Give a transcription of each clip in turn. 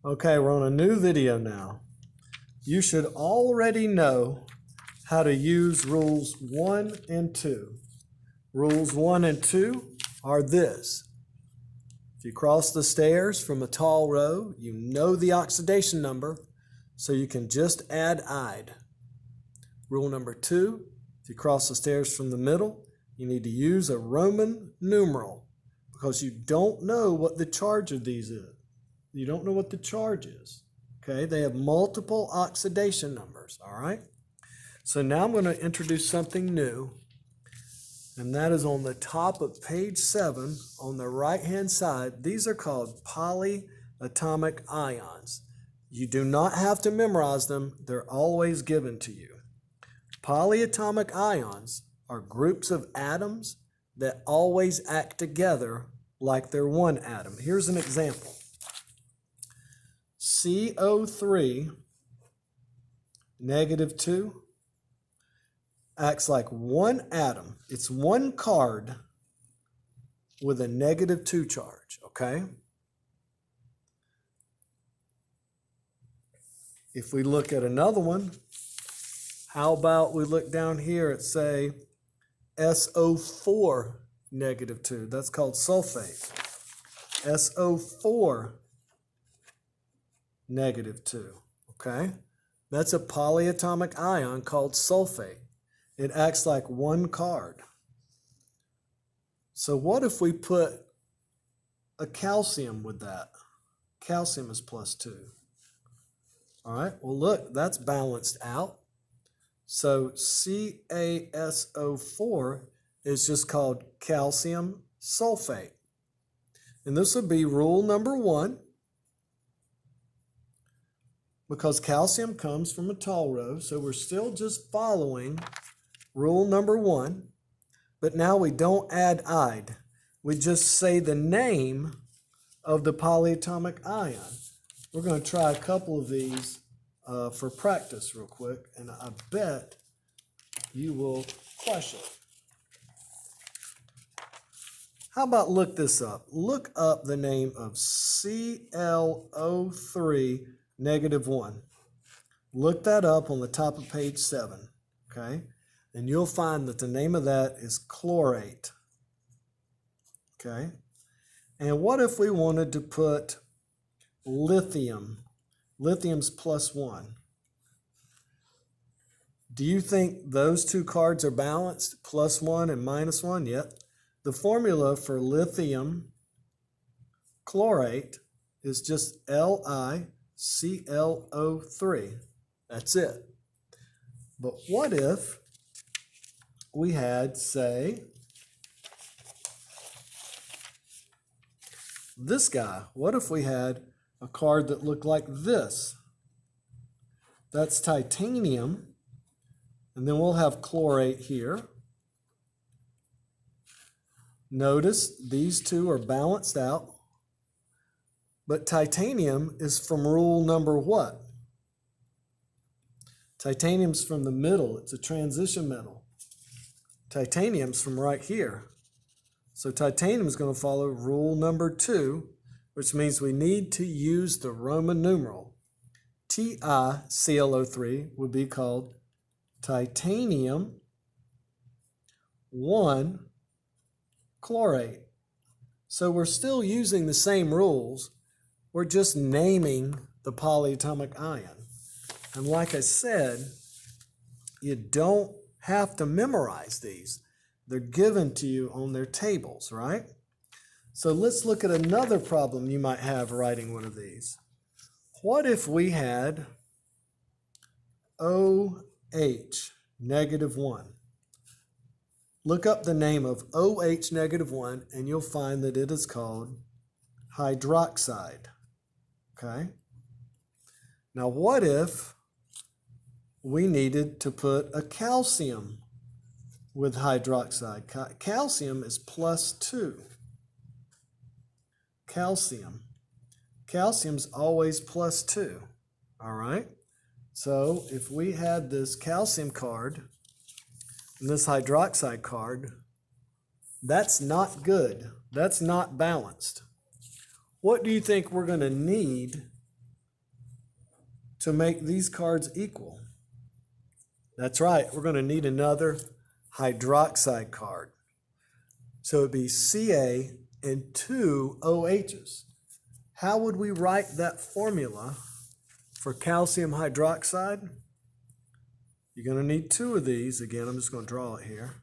Okay, we're on a new video now. You should already know how to use rules 1 and 2. Rules 1 and 2 are this. If you cross the stairs from a tall row, you know the oxidation number, so you can just add "-ide". Rule number 2, if you cross the stairs from the middle, you need to use a Roman numeral because you don't know what the charge of these is. You don't know what the charge is. Okay, they have multiple oxidation numbers, all right? So now I'm going to introduce something new, and that is on the top of page 7 on the right-hand side. These are called polyatomic ions. You do not have to memorize them. They're always given to you. Polyatomic ions are groups of atoms that always act together like they're one atom. Here's an example. CO3, -2, acts like one atom. It's one card with a -2 charge, okay? If we look at another one, how about we look down here at, say, SO4, -2. That's called sulfate. SO4, -2, okay? That's a polyatomic ion called sulfate. It acts like one card. So what if we put a calcium with that? Calcium is +2. All right, well look, that's balanced out. So CaSO4 is just called calcium sulfate. And this would be rule number 1. Because calcium comes from a tall row, so we're still just following rule number 1, but now we don't add "-ide". We just say the name of the polyatomic ion. We're going to try a couple of these for practice real quick, and I bet you will crush it. How about look this up? Look up the name of ClO3 -1. Look that up on the top of page 7, okay? And you'll find that the name of that is chlorate, okay? And what if we wanted to put lithium? Lithium's +1. Do you think those two cards are balanced, +1 and -1? Yep. The formula for lithium chlorate is just LiClO3. That's it. But what if we had, say, this guy? What if we had a card that looked like this? That's titanium, and then we'll have chlorate here. Notice these two are balanced out. But titanium is from rule number what? Titanium's from the middle. It's a transition metal. Titanium's from right here. So titanium is going to follow rule number 2, which means we need to use the Roman numeral. TiClO3 would be called titanium 1 chlorate. So we're still using the same rules. We're just naming the polyatomic ion. And like I said, you don't have to memorize these. They're given to you on their tables, right? So let's look at another problem you might have writing one of these. What if we had OH -1? Look up the name of OH -1 and you'll find that it is called hydroxide. Okay? Now what if we needed to put a calcium with hydroxide? Calcium is +2. Calcium's always +2. All right? So if we had this calcium card and this hydroxide card, that's not good. That's not balanced. What do you think we're going to need to make these cards equal? That's right, we're going to need another hydroxide card. So it'd be Ca and 2 OHs. How would we write that formula for calcium hydroxide? You're going to need 2 of these. Again, I'm just going to draw it here.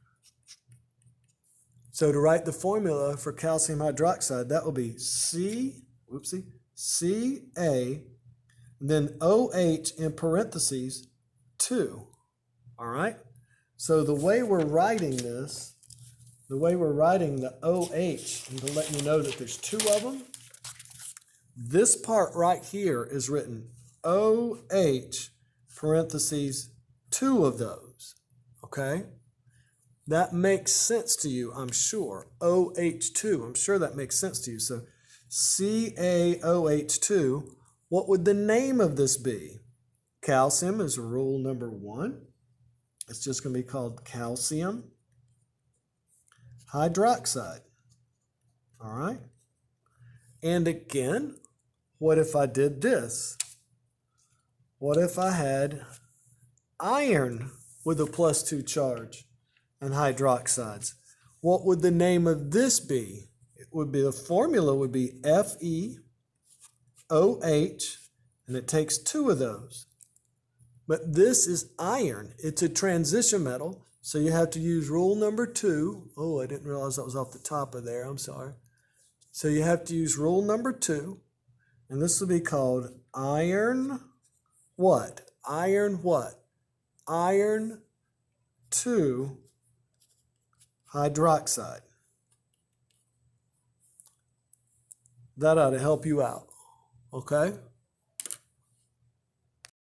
So to write the formula for calcium hydroxide, that will be Ca, and then OH in parentheses 2. All right? So the way we're writing this, the way we're writing the OH, and to let you know that there's 2 of them, this part right here is written OH parentheses 2 of those. Okay? That makes sense to you, I'm sure. OH2, I'm sure that makes sense to you. So CaOH2, what would the name of this be? Calcium is rule number 1. It's just going to be called calcium hydroxide. All right? And again, what if I did this? What if I had iron with a +2 charge and hydroxides? What would the name of this be? It would be, the formula would be FeOH, and it takes 2 of those. But this is iron. It's a transition metal, so you have to use rule number 2. Oh, I didn't realize that was off the top of there. I'm sorry. So you have to use rule number 2, and this will be called iron what? Iron what? Iron 2 hydroxide. That ought to help you out, okay?